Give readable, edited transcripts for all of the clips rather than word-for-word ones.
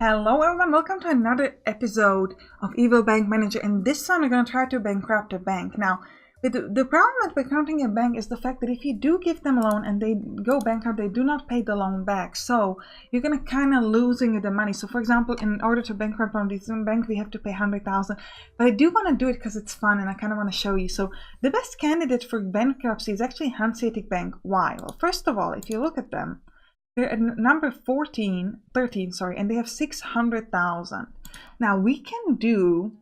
Hello everyone, welcome to another episode of Evil Bank Manager, and this time we're going to try to bankrupt a bank. Now, the problem with bankrupting a bank is the fact that if you do give them a loan and they go bankrupt, they do not pay the loan back. So you're going to kind of losing the money. So for example, in order to bankrupt one of these banks, we have to pay 100,000. But I do want to do it because it's fun and I kind of want to show you. So the best candidate for bankruptcy is actually Hanseatic Bank. Why? Well, first of all, if you look at them, they're at number 13, and they have 600,000. Now we can do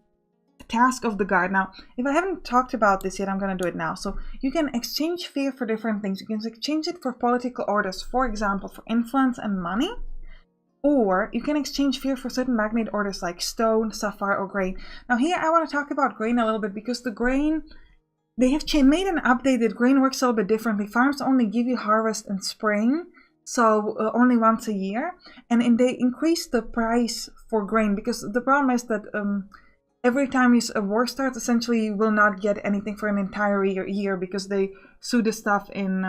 the task of the guard. Now, if I haven't talked about this yet, I'm going to do it now. So you can exchange fear for different things. You can exchange it for political orders, for example, for influence and money. Or you can exchange fear for certain magnet orders like stone, sapphire, or grain. Now here I want to talk about grain a little bit because the grain, they have made an update that grain works a little bit differently. Farms only give you harvest in spring. So only once a year, and they increase the price for grain because the problem is that every time a war starts, essentially you will not get anything for an entire year because they sow the stuff in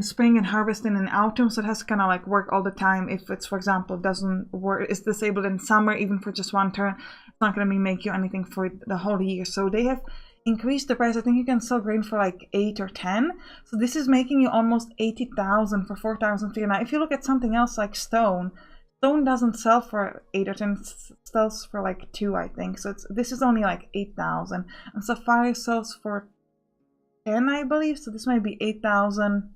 spring and harvest in autumn, so it has to kind of like work all the time. If it's, for example, doesn't work, is disabled in summer, even for just one turn, it's not going to make you anything for the whole year. So they have increase the price. I think you can sell grain for like 8 or 10. So this is making you almost 80,000 for 4,000 feet. Now, if you look at something else like stone doesn't sell for 8 or 10, it sells for like 2, I think. So this is only like 8,000. And sapphire sells for 10, I believe. So this might be 8,000,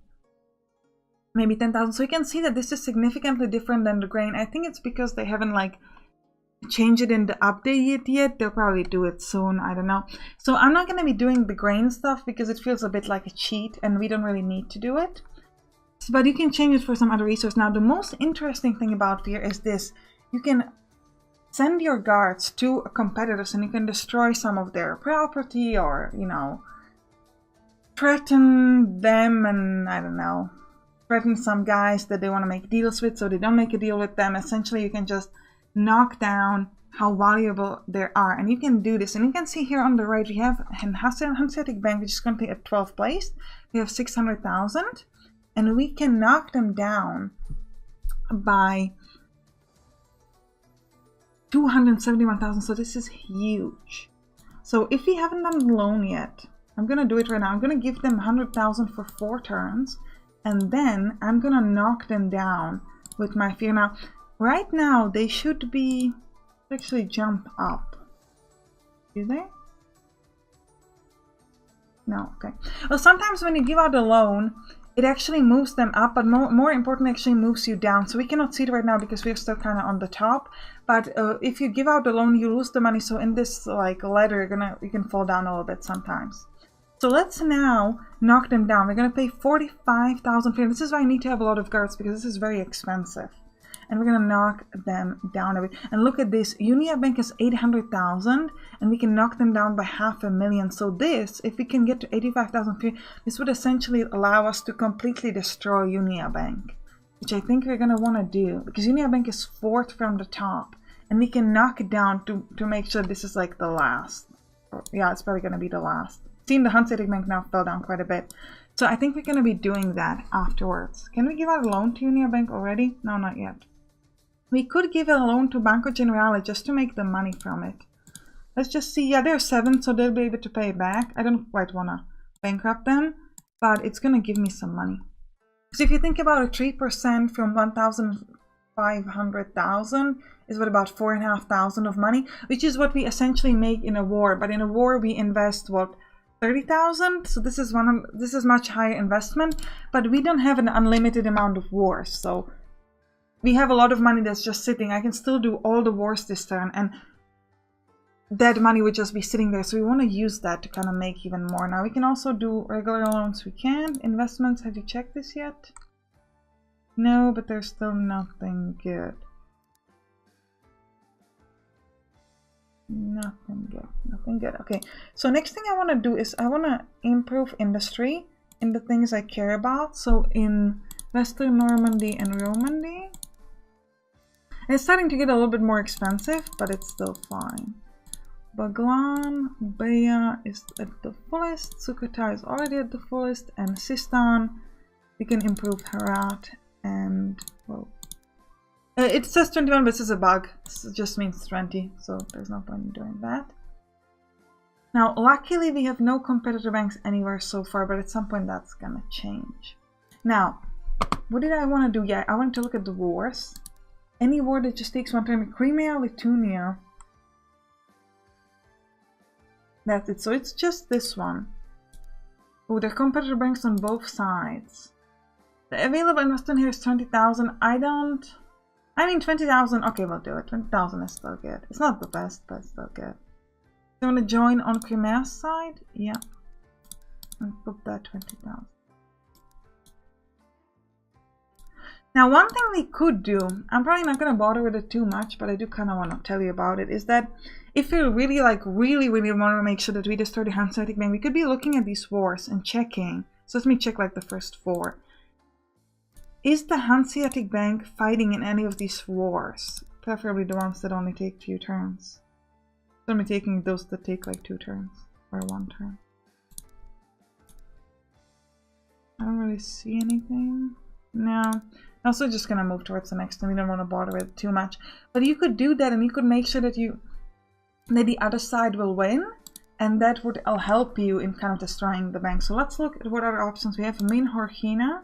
maybe 10,000. So you can see that this is significantly different than the grain. I think it's because they haven't like change it in the update yet. They'll probably do it soon, I don't know. So I'm not going to be doing the grain stuff because it feels a bit like a cheat and we don't really need to do it. But you can change it for some other resource. Now the most interesting thing about fear is this: you can send your guards to competitors and you can destroy some of their property, or threaten them, and I don't know, threaten some guys that they want to make deals with so they don't make a deal with them. Essentially you can just knock down how valuable they are, and you can do this. And you can see here on the right we have Hanseatic Bank, which is currently at 12th place. We have 600,000, and we can knock them down by 271,000. So this is huge. So if we haven't done the loan yet, I'm gonna do it right now. I'm gonna give them 100,000 for 4 turns, and then I'm gonna knock them down with my fear. Now right now, they should be actually jump up. Do they? No, okay. Well, sometimes when you give out a loan, it actually moves them up, but more importantly, actually moves you down. So we cannot see it right now because we're still kind of on the top. But if you give out a loan, you lose the money. So in this like ladder, you can fall down a little bit sometimes. So let's now knock them down. We're gonna pay 45,000 for. This is why I need to have a lot of guards because this is very expensive. And we're going to knock them down a bit. And look at this. Unia Bank has 800,000 and we can knock them down by 500,000. So this, if we can get to 85,000, this would essentially allow us to completely destroy Unia Bank, which I think we're going to want to do because Unia Bank is 4th from the top, and we can knock it down to make sure this is like the last. Yeah, it's probably going to be the last. Seeing the Hanseatic Bank now fell down quite a bit. So I think we're going to be doing that afterwards. Can we give out a loan to Unia Bank already? No, not yet. We could give a loan to Banco Generale just to make the money from it. Let's just see. Yeah, they're 7, so they'll be able to pay it back. I don't quite want to bankrupt them, but it's going to give me some money. So if you think about it, 3% from 1,500,000 is what, about 4,500 of money, which is what we essentially make in a war. But in a war, we invest what, 30,000? So this is much higher investment, but we don't have an unlimited amount of wars. So we have a lot of money that's just sitting. I can still do all the wars this turn, and that money would just be sitting there. So we want to use that to kind of make even more. Now we can also do regular loans. We can. Investments, have you checked this yet? No, but there's still nothing good. Nothing good. Nothing good. Okay, so next thing I want to do is I want to improve industry in the things I care about. So in Western Normandy and Romandy. And it's starting to get a little bit more expensive, but it's still fine. Baglan, Baya is at the fullest, Sukhotai is already at the fullest, and Sistan, we can improve Herat and, well, It says 21, but this is a bug. This just means 20, so there's no point in doing that. Now, luckily we have no competitor banks anywhere so far, but at some point that's gonna change. Now, what did I want to do? Yeah, I wanted to look at the wars. Any war that just takes one turn. Crimea, Lithuania. That's it. So it's just this one. Oh, there are competitor banks on both sides. The available investment here is 20,000. I mean 20,000. Okay, we'll do it. 20,000 is still good. It's not the best, but it's still good. So you want to join on Crimea's side? Yeah. And put that 20,000. Now, one thing we could do, I'm probably not going to bother with it too much, but I do kind of want to tell you about it, is that if we really want to make sure that we destroy the Hanseatic Bank, we could be looking at these wars and checking. So let me check like the first 4. Is the Hanseatic Bank fighting in any of these wars? Preferably the ones that only take 2 turns. So I'm taking those that take like 2 turns or 1 turn. I don't really see anything. No. I'm also just gonna move towards the next one. We don't want to bother with it too much. But you could do that and you could make sure that the other side will win. And that would help you in kind of destroying the bank. So let's look at what other options we have. Main Horkina.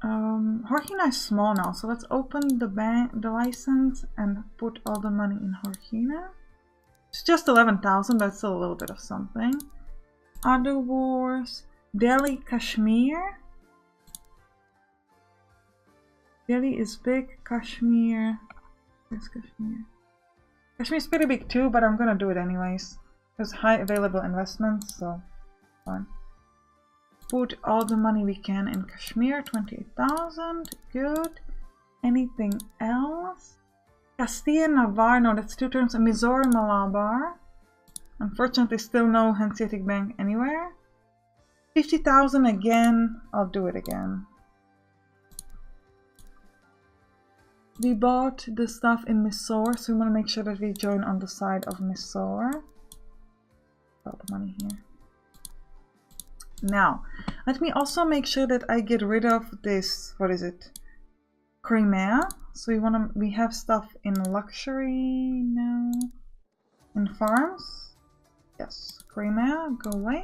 Horkina is small now, so let's open the license and put all the money in Horkina. It's just 11,000, but it's still a little bit of something. Other wars. Delhi, Kashmir. Delhi is big. Kashmir. Where's Kashmir? Kashmir is pretty big too, but I'm gonna do it anyways. There's high available investments, so fine. Put all the money we can in Kashmir. 28,000. Good. Anything else? Castilla, Navarre. No, that's 2 turns. Mysore, Malabar. Unfortunately, still no Hanseatic Bank anywhere. 50,000 again. I'll do it again. We bought the stuff in Mysore, so we want to make sure that we join on the side of Mysore. Put the money here. Now, let me also make sure that I get rid of this, what is it? Crimea. So we have stuff in luxury now. In farms. Yes, Crimea, go away.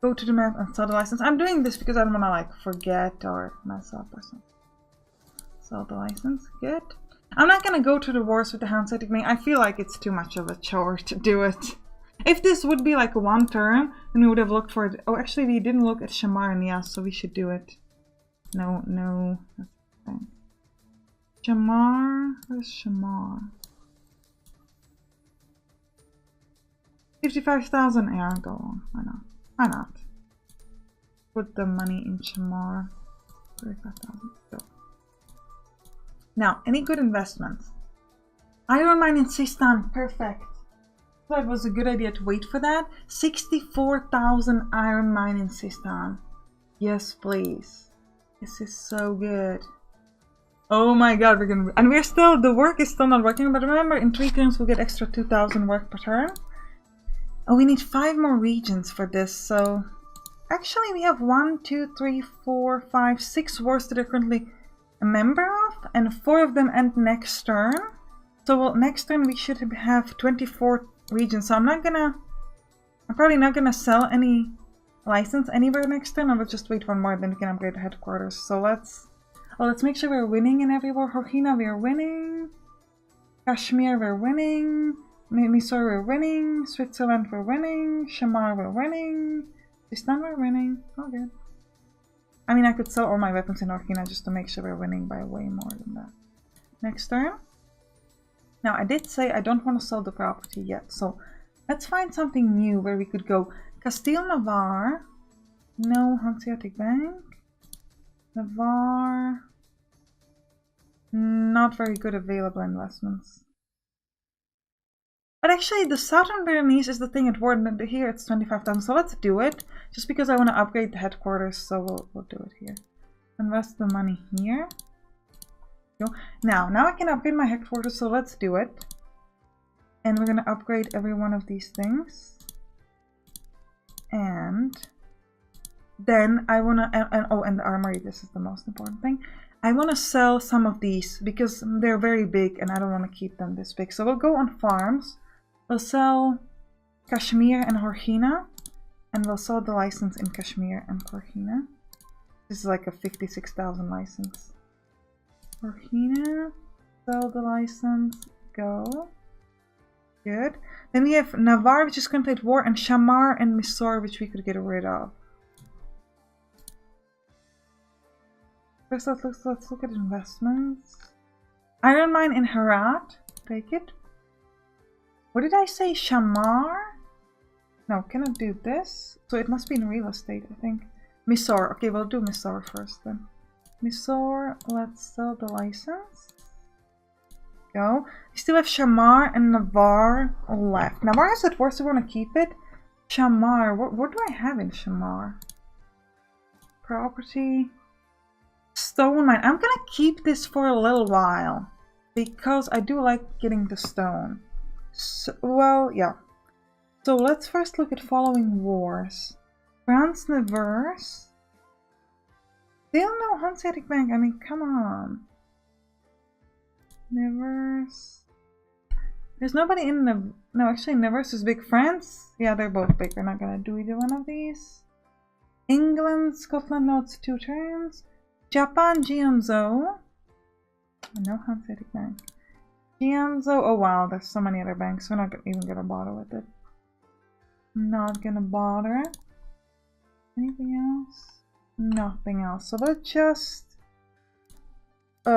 Go to the map and sell the license. I'm doing this because I don't want to like forget or mess up or something. Sell the license, good. I'm not gonna go to the wars with the Hanseatic Bank. I feel like it's too much of a chore to do it. If this would be like 1 turn, then we would have looked for it. Oh, actually, we didn't look at Shamar and Yas, so we should do it. No, that's fine. Shamar, where's Shamar? 55,000. Yeah, go on. Why not? Why not? Put the money in Shamar. 35,000. Go. Now, any good investments? Iron mine in Sistan, perfect. So it was a good idea to wait for that. 64,000 iron mine in Sistan. Yes, please. This is so good. Oh my god, and we're still, the work is still not working, but remember, in 3 turns we'll get extra 2,000 work per turn. Oh, we need 5 more regions for this, so... Actually, we have 1, 2, 3, 4, 5, 6 wars that are currently a member of, and 4 of them end next turn. So next turn we should have 24 regions. So I'm probably not gonna sell any license anywhere next turn. I will just wait 1 more, then we can upgrade the headquarters. So let's make sure we're winning in every war. Horkina, we're winning. Kashmir, we're winning. Mysore, we're winning. Switzerland, we're winning. Shamar, we're winning. Sistan, we're winning. Oh, good. I mean, I could sell all my weapons in Horkina just to make sure we're winning by way more than that. Next turn. Now, I did say I don't want to sell the property yet, so let's find something new where we could go. Castile, Navarre. No Hanseatic Bank. Navarre. Not very good available investments. But actually, the Southern Pyrenees is the thing at war, and here it's 25,000, so let's do it. Just because I want to upgrade the headquarters, so we'll do it here. Invest the money here. Go. Now I can upgrade my headquarters, so let's do it. And we're going to upgrade every one of these things. And then I want to, and the armory, this is the most important thing. I want to sell some of these because they're very big and I don't want to keep them this big. So we'll go on farms. We'll sell Kashmir and Horhina. And we'll sell the license in Kashmir and Horhina. This is like a 56,000 license. Horhina, sell the license, go. Good. Then we have Navarre, which is currently at war, and Shamar and Mysore, which we could get rid of. First, let's look at investments. Iron mine in Herat. Take it. What did I say? Shamar? No, cannot do this. So it must be in real estate, I think. Mysore. Okay, we'll do Mysore first then. Mysore, let's sell the license. Go. We still have Shamar and Navarre left. Navarre is at war, so we want to keep it. Shamar, what do I have in Shamar? Property. Stone mine. I'm gonna keep this for a little while because I do like getting the stone. So, well, yeah. So let's first look at following wars. France, Nevers. Still no Hanseatic Bank. I mean, come on. Nevers. There's nobody in the... No, actually, Nevers is big. France? Yeah, they're both big. We're not gonna do either one of these. England, Scotland notes 2 turns. Japan, Jianzhou. No Hanseatic Bank. Jianzhou. Oh wow, there's so many other banks. We're not even gonna bother with it. Not gonna bother. Anything else? Nothing else. So let's just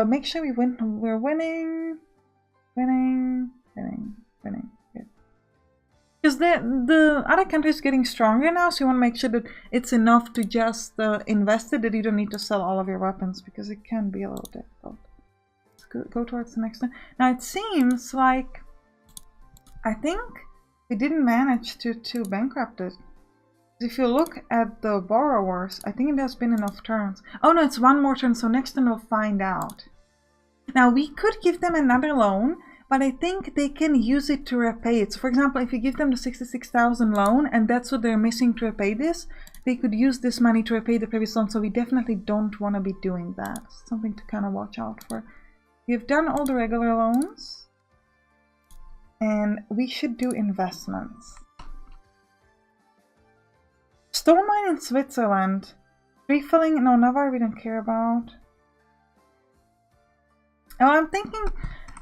make sure we win. We're winning. Winning. Good. Because the other country is getting stronger now, so you want to make sure that it's enough to just invest it, that you don't need to sell all of your weapons, because it can be a little difficult. Let's go towards the next one. Now it seems like I think we didn't manage to bankrupt it. If you look at the borrowers, I think it has been enough turns. Oh no, it's one more turn, so next turn we'll find out. Now we could give them another loan, but I think they can use it to repay it. So for example, if you give them the 66,000 loan and that's what they're missing to repay this, they could use this money to repay the previous loan. So we definitely don't want to be doing that. Something to kind of watch out for. We've done all the regular loans. And we should do investments. Storme in Switzerland. Refilling, no, Navarre we don't care about. Oh, I'm thinking,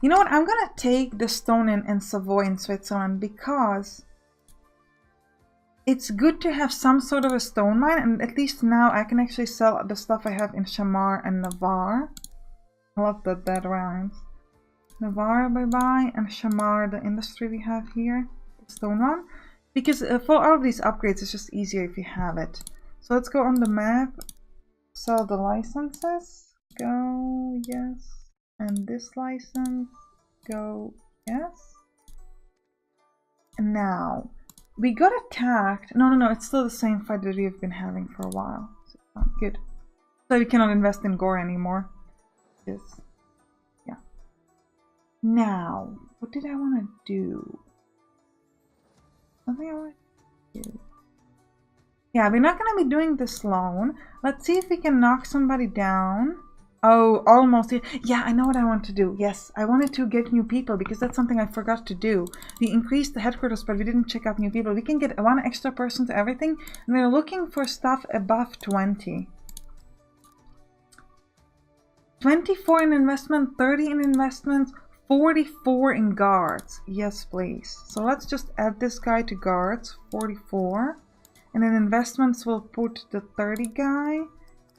you know what, I'm gonna take the stone in Savoy in Switzerland because it's good to have some sort of a stone mine, and at least now I can actually sell the stuff I have in Shamar and Navarre. I love that rhymes. Navarre, bye-bye, and Shamar, the industry we have here, the stone one. Because for all of these upgrades, it's just easier if you have it. So let's go on the map, sell the licenses, go, yes. And this license, go, yes. And now, we got attacked. No, it's still the same fight that we've been having for a while. So, good. So we cannot invest in Gore anymore. Yes. Yeah. Now, what did I want to do? Something I want to do. Yeah, we're not going to be doing this loan. Let's see if we can knock somebody down. Oh, almost. Yeah, I know what I want to do. Yes, I wanted to get new people because that's something I forgot to do. We increased the headquarters, but we didn't check out new people. We can get 1 extra person to everything, and we're looking for stuff above 20. 24 in investment, 30 in investment, 44 in guards. Yes, please. So let's just add this guy to guards, 44. And in investments, we'll put the 30 guy.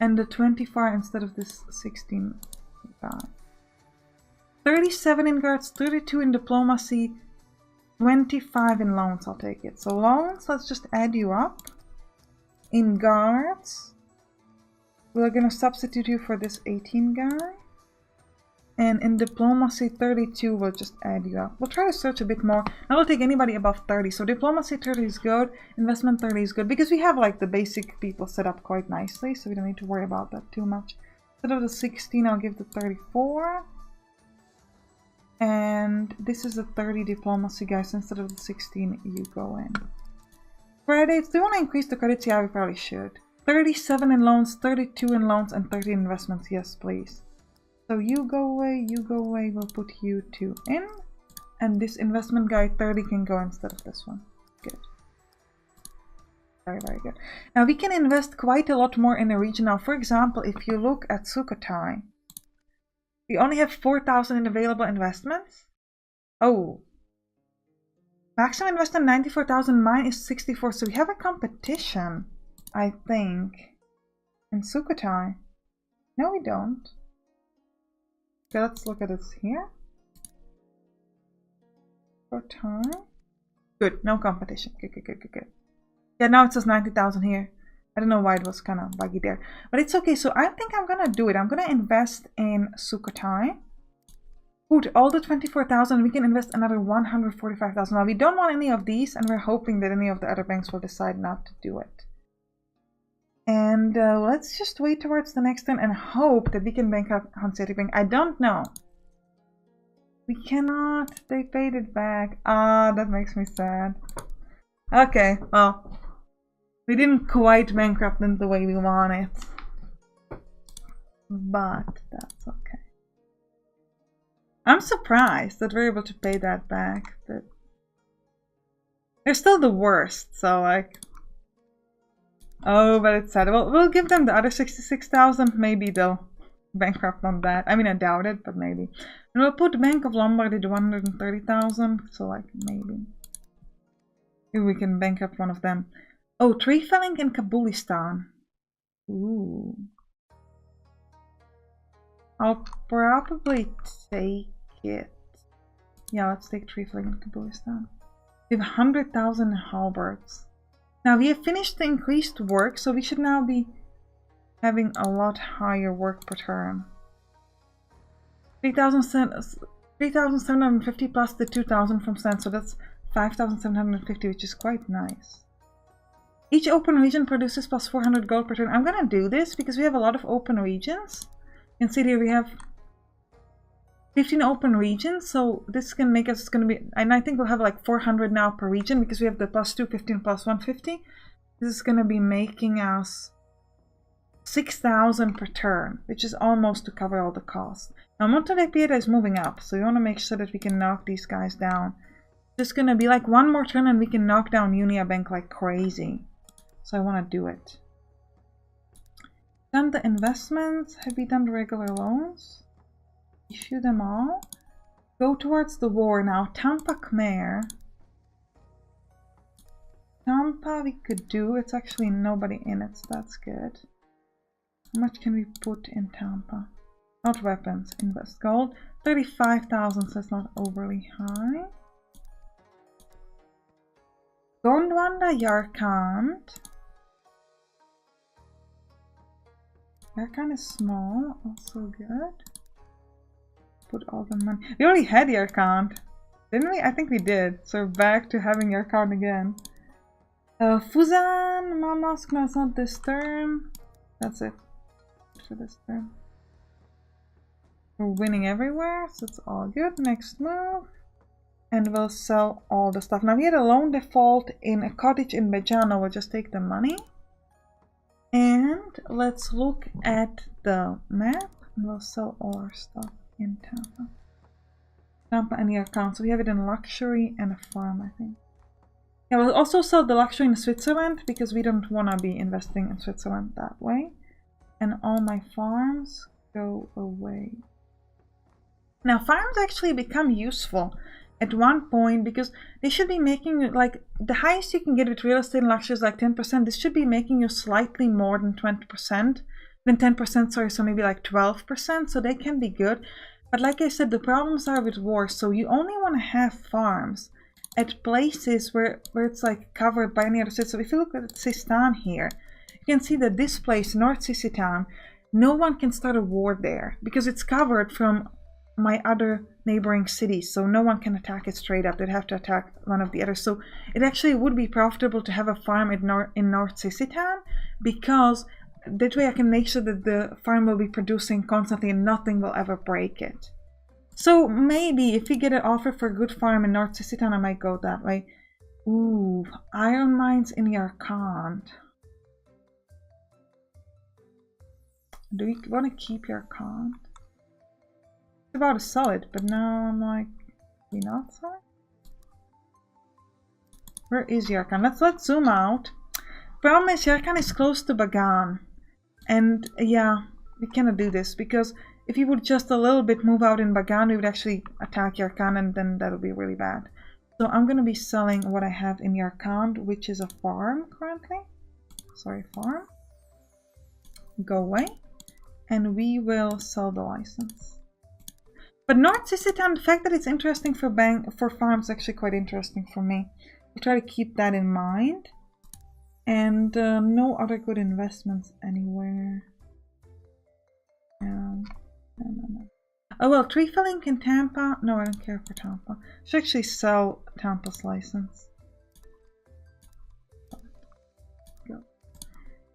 And the 24 instead of this 16 guy. 37 in guards, 32 in diplomacy, 25 in loans. I'll take it. So loans, let's just add you up. In guards, we're going to substitute you for this 18 guy. And in diplomacy 32, we'll just add you up. We'll try to search a bit more. I will take anybody above 30. So diplomacy 30 is good. Investment 30 is good. Because we have like the basic people set up quite nicely. So we don't need to worry about that too much. Instead of the 16, I'll give the 34. And this is the 30 diplomacy, guys. Instead of the 16, you go in. Credits. Do you want to increase the credits? Yeah, we probably should. 37 in loans, 32 in loans, and 30 in investments. Yes, please. So you go away, we'll put you 2 in. And this investment guy 30 can go instead of this one. Good. Very, very good. Now we can invest quite a lot more in a region. Now, for example, if you look at Sukhothai, we only have 4,000 in available investments. Oh. Maximum investment 94,000, mine is 64, so we have a competition, I think, in Sukhothai. No, we don't. Okay, let's look at this here. Sukhothai. Good, no competition. Good. Yeah, now it says 90,000 here. I don't know why it was kind of buggy there, but it's okay. So I think I'm gonna do it. I'm gonna invest in Sukhothai. Good, all the 24,000, we can invest another 145,000. Now we don't want any of these, and we're hoping that any of the other banks will decide not to do it. And let's just wait towards the next turn and hope that we can bank up Hanseatic Bank. I don't know. We cannot. They paid it back. Ah, that makes me sad. Okay, well, we didn't quite bankrupt them the way we wanted, but that's okay. I'm surprised that we're able to pay that back. But they're still the worst, so like, oh, but it's sad. Well, we'll give them the other 66,000. Maybe they'll bankrupt on that. I mean, I doubt it, but maybe. And we'll put Bank of Lombardy to 130,000. So like maybe we can bankrupt one of them. Oh, tree felling in Kabulistan. Ooh. I'll probably take it. Yeah, let's take tree felling in Kabulistan. We have 100,000 halberds. Now we have finished the increased work, so we should now be having a lot higher work per turn. 3,750 plus the 2,000 from sand, so that's 5,750, which is quite nice. Each open region produces plus 400 gold per turn. I'm gonna do this because we have a lot of open regions. You can see here we have 15 open regions, so this can make us, it's gonna be, and I think we'll have like 400 now per region because we have the plus 215 plus 150. This is gonna be making us 6,000 per turn, which is almost to cover all the costs. Now Monte de Piedra is moving up, so we want to make sure that we can knock these guys down. It's gonna be like one more turn and we can knock down Unia Bank like crazy. So I want to do it. Done the investments. Have we done the regular loans? Issue them all. Go towards the war now. Tampa Khmer. Tampa we could do. It's actually nobody in it, so that's good. How much can we put in Tampa? Not weapons. Invest gold. 35,000, so it's not overly high. Gondwanda Yarkand. Yarkand is small, also good. Put all the money. We already had Yarkand, didn't we? I think we did. So we're back to having Yarkand again. Fuzan, Mamask, no, it's not this turn. That's it for this turn. We're winning everywhere, so it's all good. Next move. And we'll sell all the stuff. Now we had a loan default in a cottage in Bejano. We'll just take the money. And let's look at the map. And we'll sell all our stuff in Tampa. Tampa and Yarkand. So we have it in luxury and a farm, I think. Yeah, we'll also sell the luxury in Switzerland because we don't want to be investing in Switzerland that way. And all my farms go away. Now farms actually become useful at one point because they should be making you, like, the highest you can get with real estate and luxury is like 10%. This should be making you slightly more than 20%, than 10%, sorry, so maybe like 12%, so they can be good. But like I said, the problems are with wars, so you only want to have farms at places where it's like covered by any other state. So if you look at Sistan here, you can see that this place, North Sisitan, no one can start a war there because it's covered from my other neighboring cities, so no one can attack it straight up. They'd have to attack one of the others. So it actually would be profitable to have a farm in North Sisitan because that way I can make sure that the farm will be producing constantly and nothing will ever break it. So maybe if we get an offer for a good farm in North Sisitan, I might go that way. Ooh, iron mines in Yarkand. Do we want to keep Yarkand? about to sell it, but now I'm like, we not sell it? Where is Yarkhan? Let's zoom out. Problem is Yarkhan is close to Bagan. And yeah, we cannot do this because if you would just a little bit move out in Bagan, we would actually attack Yarkhan and then that would be really bad. So I'm going to be selling what I have in Yarkhan, which is a farm currently. Sorry, farm. Go away. And we will sell the license. But North Sisitan, the fact that it's interesting for farms is actually quite interesting for me. I'll try to keep that in mind. And no other good investments anywhere. No. Oh well, tree felling in Tampa. No, I don't care for Tampa. I should actually sell Tampa's license. Go.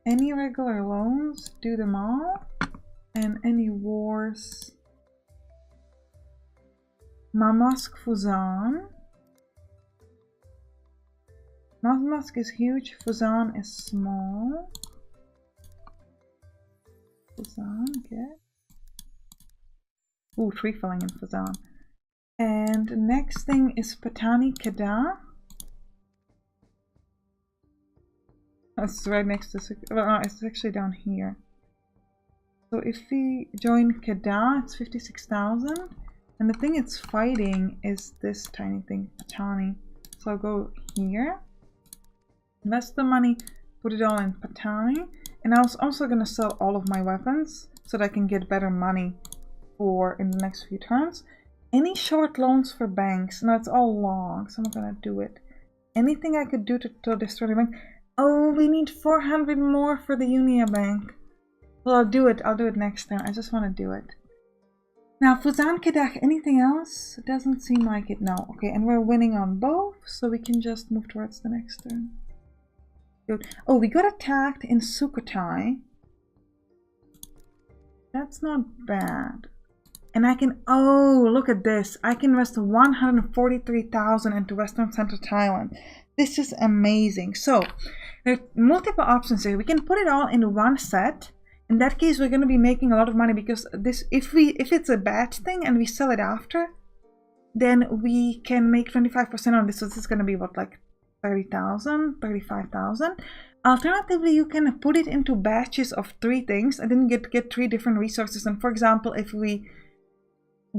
Any regular loans, do them all. And any wars. Mamask Fuzan. Mamask is huge, Fuzan is small. Fuzan, good. Ooh, tree felling in Fuzan. And next thing is Patani Kedah. It's right next to, well, no, it's actually down here. So if we join Kedah, it's 56,000. And the thing it's fighting is this tiny thing, Patani. So I'll go here. Invest the money, put it all in Patani. And I was also going to sell all of my weapons so that I can get better money for in the next few turns. Any short loans for banks? No, it's all long, so I'm not going to do it. Anything I could do to destroy the bank? Oh, we need 400 more for the Unia bank. Well, I'll do it. I'll do it next time. I just want to do it. Now, Fuzan Kedah, anything else? It doesn't seem like it. No. Okay, and we're winning on both, so we can just move towards the next turn. Good. Oh, we got attacked in Sukhothai. That's not bad. And I can, oh, look at this. I can invest 143,000 into Western Central Thailand. This is amazing. So, there are multiple options here. We can put it all in one set. In that case, we're going to be making a lot of money because this, if it's a batch thing and we sell it after, then we can make 25% on this. So this is going to be what, like 30,000, 35,000. Alternatively, you can put it into batches of 3 things and then get 3 different resources. And for example, if we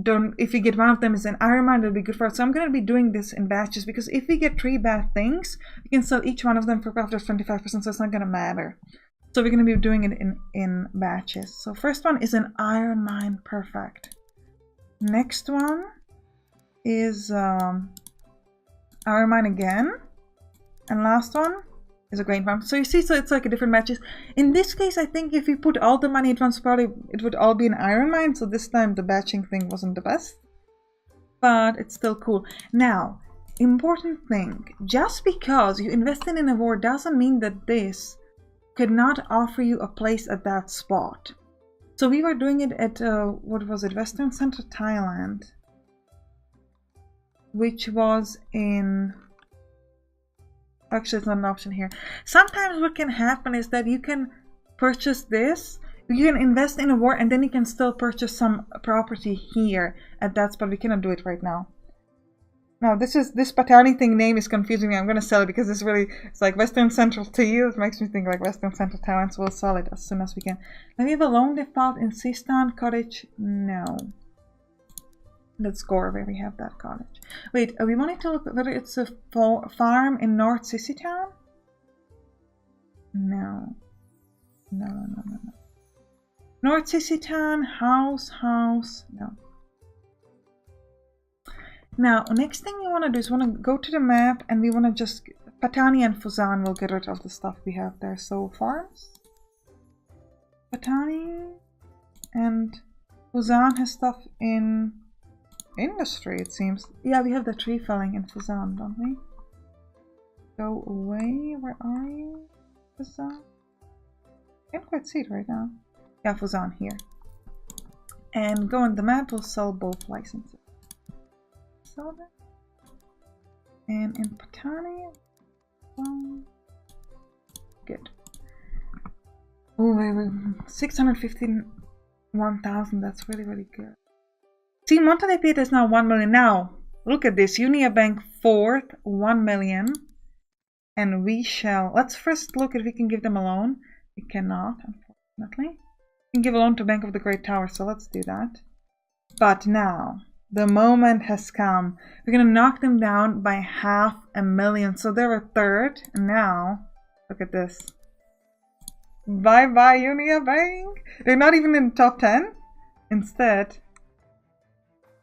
get one of them as an iron mine, that'll be good for us. So I'm going to be doing this in batches because if we get 3 bad things, we can sell each one of them for profit of 25%. So it's not going to matter. So we're going to be doing it in batches. So first one is an iron mine, perfect. Next one is iron mine again. And last one is a grain farm. So you see, so it's like a different batches. In this case, I think if we put all the money at once, probably it would all be an iron mine. So this time the batching thing wasn't the best. But it's still cool. Now, important thing. Just because you invested in a war doesn't mean that this could not offer you a place at that spot. So we were doing it at, what was it, Western Central Thailand, which was in, actually it's not an option here. Sometimes what can happen is that you can purchase this, you can invest in a war and then you can still purchase some property here at that spot. We cannot do it right now. Now this Patani thing name is confusing me. I'm going to sell it because it's like Western Central to you. It makes me think like Western Central Thailand, so we'll sell it as soon as we can. Now we have a loan default in Sistan Cottage. No. Let's go where we have that cottage. Wait, we wanted to look whether it's a farm in North Sisitan? No. No. North Sisitan, house, no. Now, next thing we want to do is we want to go to the map and we want to just, Patani and Fuzan will get rid of the stuff we have there. So, farms, Patani and Fuzan has stuff in industry, it seems. Yeah, we have the tree felling in Fuzan, don't we? Go away, where are you, Fuzan? I can't quite see it right now. Yeah, Fuzan here. And go on the map, we'll sell both licenses. And in Patani, good. Oh, wait, 651,000. That's really good. See, Monte dei Pietri is now 1 million. Now, look at this. Unia Bank 4th, 1 million. And we shall... Let's first look if we can give them a loan. We cannot, unfortunately. We can give a loan to Bank of the Great Tower, so let's do that. But now, the moment has come. We're going to knock them down by 500,000. So they're a third. And now, look at this. Bye-bye, Unia Bank. They're not even in the top 10. Instead,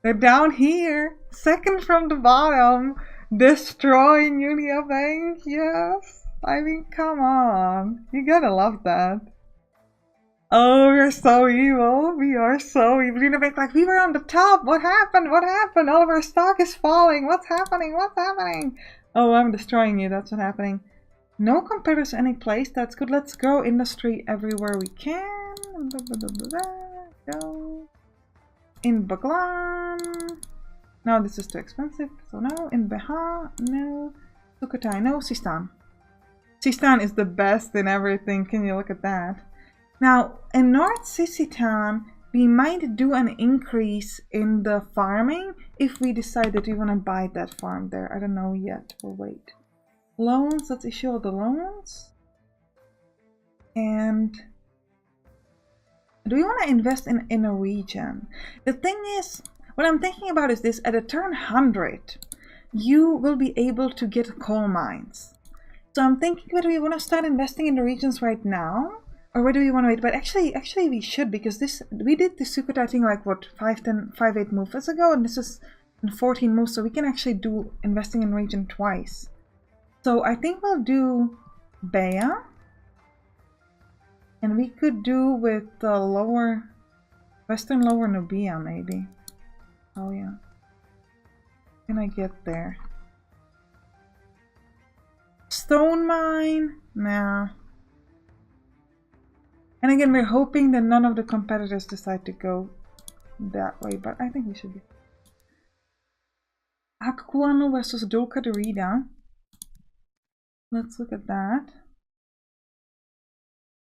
they're down here. Second from the bottom. Destroying Unia Bank. Yes. I mean, come on. You gotta love that. Oh, we're so evil. We are so evil. Unia Bank, like, we were on the top. What happened? What happened? All of our stock is falling. What's happening? What's happening? Oh, I'm destroying you. That's what's happening. No competitors any place. That's good. Let's grow industry everywhere we can. Go. In Baglan. No, this is too expensive. So no. In Beha. No. Sukhothai. No. Sistan. Sistan is the best in everything. Can you look at that? Now, in North Sisitan, we might do an increase in the farming if we decide that we want to buy that farm there. I don't know yet. We'll wait. Loans, let's issue all the loans. And do we want to invest in a region? The thing is, what I'm thinking about is this: at a turn 100, you will be able to get coal mines. So I'm thinking whether we want to start investing in the regions right now, or whether we want to wait. But actually we should, because we did the Sukhothai thing like what 5-8 moves ago, and this is in 14 moves, so we can actually do investing in region twice. So I think we'll do Bea, and we could do with the Western Lower Nubia maybe. Oh yeah. Can I get there? Stone mine? Nah. And again, we're hoping that none of the competitors decide to go that way, but I think we should be. Akuano versus Dolka Dorida. Let's look at that.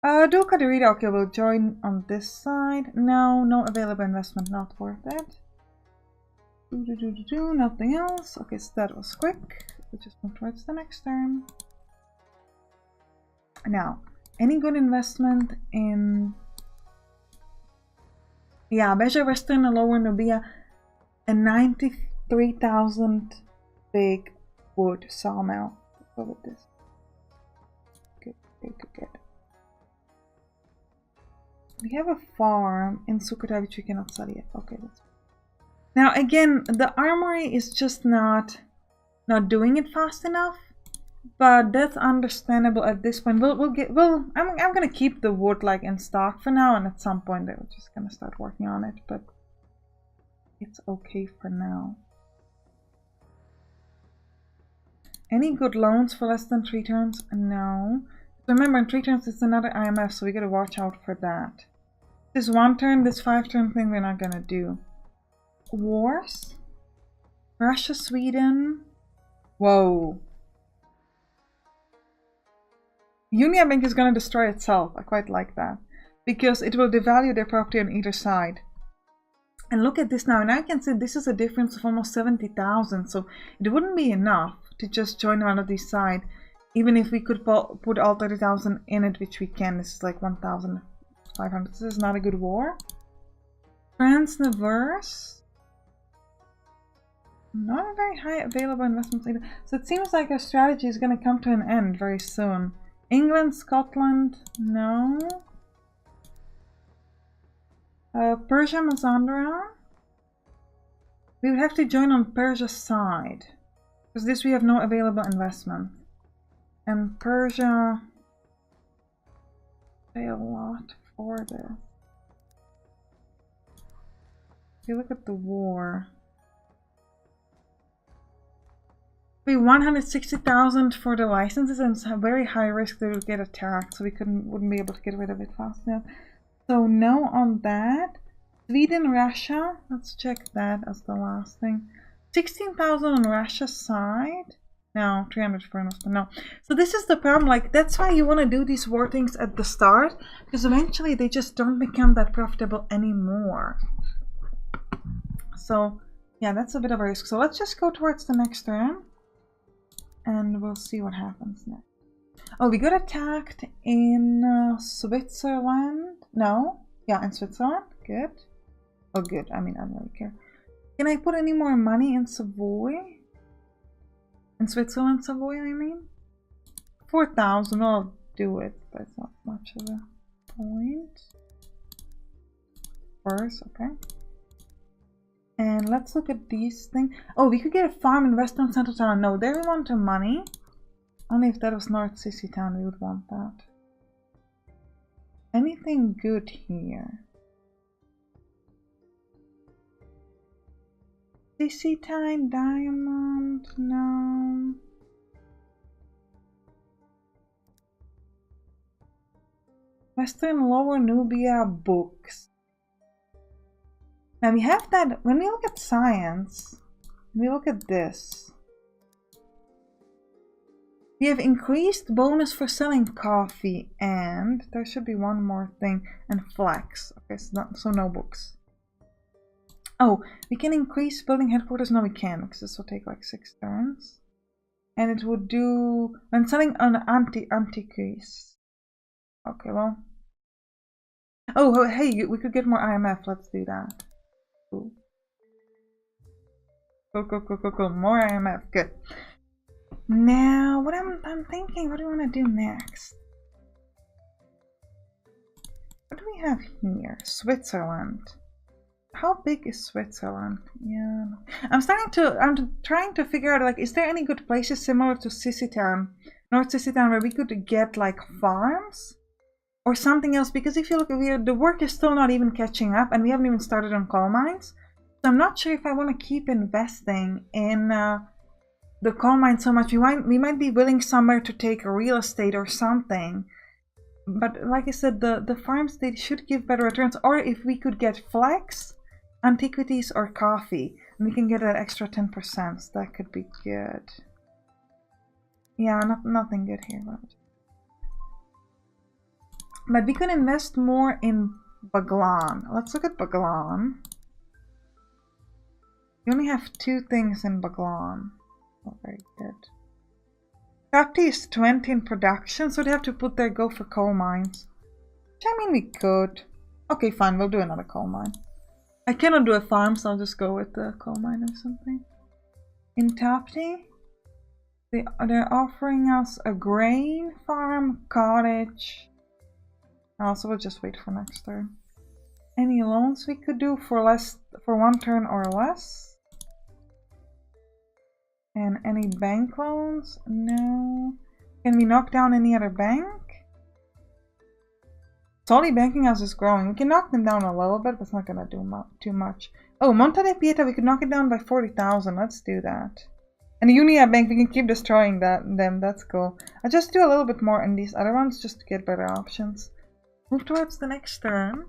Dolka Dorida, okay, we'll join on this side. No available investment, not worth it. Nothing else. Okay, so that was quick. We'll just move towards the next turn. Now, any good investment in... Yeah, Beja Western and Lower Nubia. A 93,000 big wood sawmill. Let's go with this. Good. We have a farm in Sukhothai which we cannot sell yet. Okay, that's... Now again, the armory is just not doing it fast enough, but that's understandable at this point. I'm gonna keep the wood like in stock for now, and at some point they're just gonna start working on it, but it's okay for now. Any good loans for less than 3 turns? No. Remember, in 3 turns it's another IMF, so we gotta watch out for that. This 1 turn, this 5 turn thing we're not gonna do. Wars? Russia, Sweden. Whoa. Unia Bank is gonna destroy itself. I quite like that. Because it will devalue their property on either side. And look at this now. Now I can see this is a difference of almost 70,000. So it wouldn't be enough to just join one of these sides. Even if we could put all 30,000 in it, which we can. This is like 1,500. This is not a good war. Transneverse. Not a very high available investments either. So it seems like our strategy is going to come to an end very soon. England, Scotland, no. Persia, Mazandra. We would have to join on Persia's side. Because this we have no available investment. And Persia pay a lot for this. If you look at the war. 160,000 for the licenses, and it's a very high risk they will get attacked, so we wouldn't be able to get rid of it fast enough. So no on that. Sweden, Russia, let's check that as the last thing. 16,000 on Russia's side. No, 300 for Nostra. No. So this is the problem. Like, that's why you want to do these war things at the start, because eventually they just don't become that profitable anymore. So yeah, that's a bit of a risk. So let's just go towards the next turn and we'll see what happens next. Oh, we got attacked in Switzerland. No, yeah, in Switzerland. Good. Oh, good. I mean, I don't really care. Can I put any more money in Savoy? In Switzerland, Savoy, I mean? 4,000, I'll do it, but it's not much of a point. First, okay. And let's look at these things. Oh, we could get a farm in Western Central Town. No, there we want the money. Only if that was North Sissy Town, we would want that. Anything good here? Sissy Town, Diamond, no. Western Lower Nubia books. Now we have that, when we look at science, we look at this. We have increased bonus for selling coffee, and there should be one more thing, and flax. Okay, so no books. Oh, we can increase building headquarters. No, we can't, because this will take like 6 turns. And it would do when selling an antiques. Okay, well. Oh, hey, we could get more IMF. Let's do that. Cool. Cool. More IMF. Good. Now, what I'm thinking, what do we want to do next? What do we have here? Switzerland. How big is Switzerland? Yeah, I'm trying to figure out, like, is there any good places similar to Sissy Town, North Sissy Town, where we could get like farms or something else? Because if you look, the work is still not even catching up, and we haven't even started on coal mines. So I'm not sure if I want to keep investing in the coal mine so much. We might be willing somewhere to take a real estate or something. But like I said, the farms, they should give better returns. Or if we could get flax, antiquities, or coffee, and we can get that extra 10%. So that could be good. Yeah, nothing good here. But we could invest more in Baglan. Let's look at Baglan. We only have 2 things in Baglan. Oh, very good. Capti is 20 in production, so they have to put their go for coal mines. Which, I mean, we could. Okay, fine, we'll do another coal mine. I cannot do a farm, so I'll just go with the coal mine or something. In Tapti, they're offering us a grain farm, cottage. Also, we'll just wait for next turn. Any loans we could do for 1 turn or less? And any bank loans? No. Can we knock down any other bank? Solly Banking House is growing. We can knock them down a little bit, but it's not going to do too much. Oh, Monte de Pieta, we could knock it down by 40,000. Let's do that. And the Unia Bank, we can keep destroying them. That's cool. I'll just do a little bit more in these other ones just to get better options. Move towards the next turn.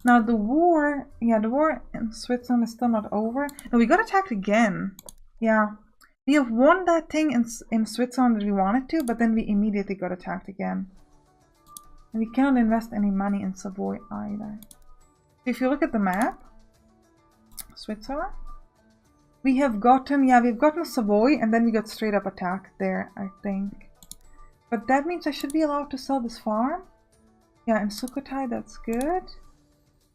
Now the war in Switzerland is still not over. No, we got attacked again. Yeah. We have won that thing in Switzerland that we wanted to, but then we immediately got attacked again. And we cannot invest any money in Savoy either. If you look at the map, Switzerland, we've gotten Savoy, and then we got straight up attacked there, I think. But that means I should be allowed to sell this farm. Yeah, in Sukhothai, that's good.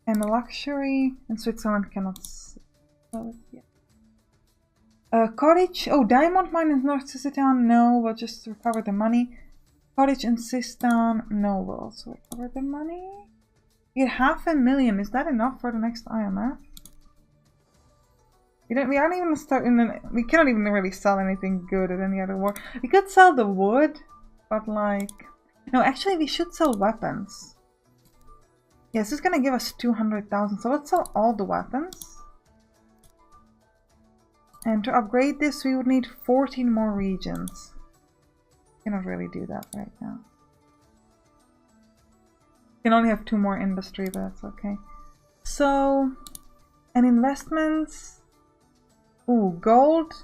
And the luxury in Switzerland cannot sell it yet. Cottage. Oh, diamond mine in North Sissy Town. No, we'll just recover the money. Cottage in Sistan. No, we'll also recover the money. We get 500,000. Is that enough for the next IMF? We aren't even starting. We cannot even really sell anything good at any other war. We could sell the wood, but like, no. Actually, we should sell weapons. Yeah, this is gonna give us 200,000. So let's sell all the weapons. And to upgrade this, we would need 14 more regions. Cannot really do that right now. Can only have 2 more industry, but that's okay. So, and investments. Ooh, gold.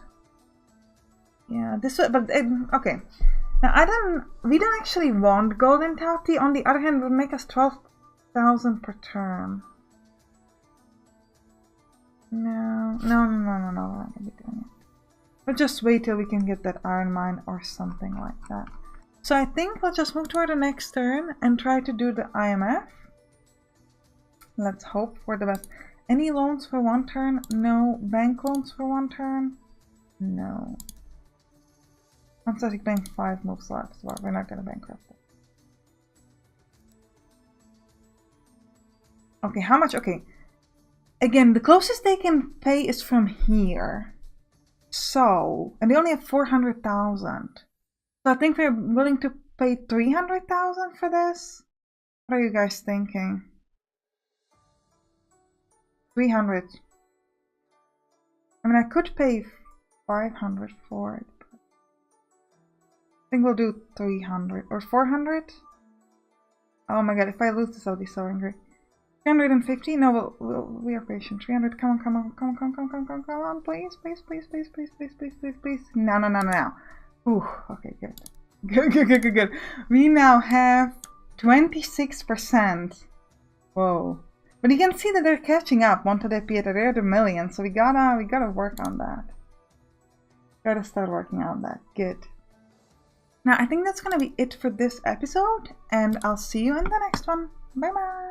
Yeah, this way, but okay. Now we don't actually want gold in Tauti. On the other hand, it would make us 12,000 per turn. No, we're not gonna be doing it. We'll just wait till we can get that iron mine or something like that. So I think we'll just move toward the next turn and try to do the IMF. Let's hope for the best. Any loans for 1 turn? No. Bank loans for 1 turn? No. Pathetic Bank 5 moves left, so we're not gonna bankrupt it. Okay, how much? Okay. Again, the closest they can pay is from here. So, and they only have 400,000. So I think they're willing to pay 300,000 for this. What are you guys thinking? 300. I mean, I could pay 500 for it. But I think we'll do 300 or 400. Oh my god, if I lose this, I'll be so angry. 350? No, we are patient. 300, come on, please. No. Ooh, okay, good. We now have 26%. Whoa. But you can see that they're catching up. Monte de Pieta, they're the million, so we gotta work on that. Gotta start working on that. Good. Now, I think that's gonna be it for this episode, and I'll see you in the next one. Bye bye!